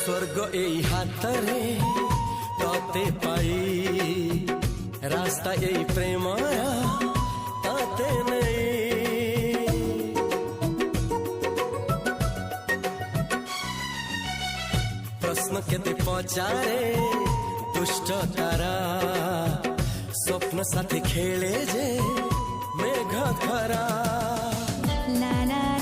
स्वर्ग এই হাতরে ততে পাই রাস্তা এই প্রেমায়া তাতে নেই প্রশ্ন কেতে পচারে দুষ্ট তারা স্বপ্ন সাথে খেলে যে মেঘ খরা লা লা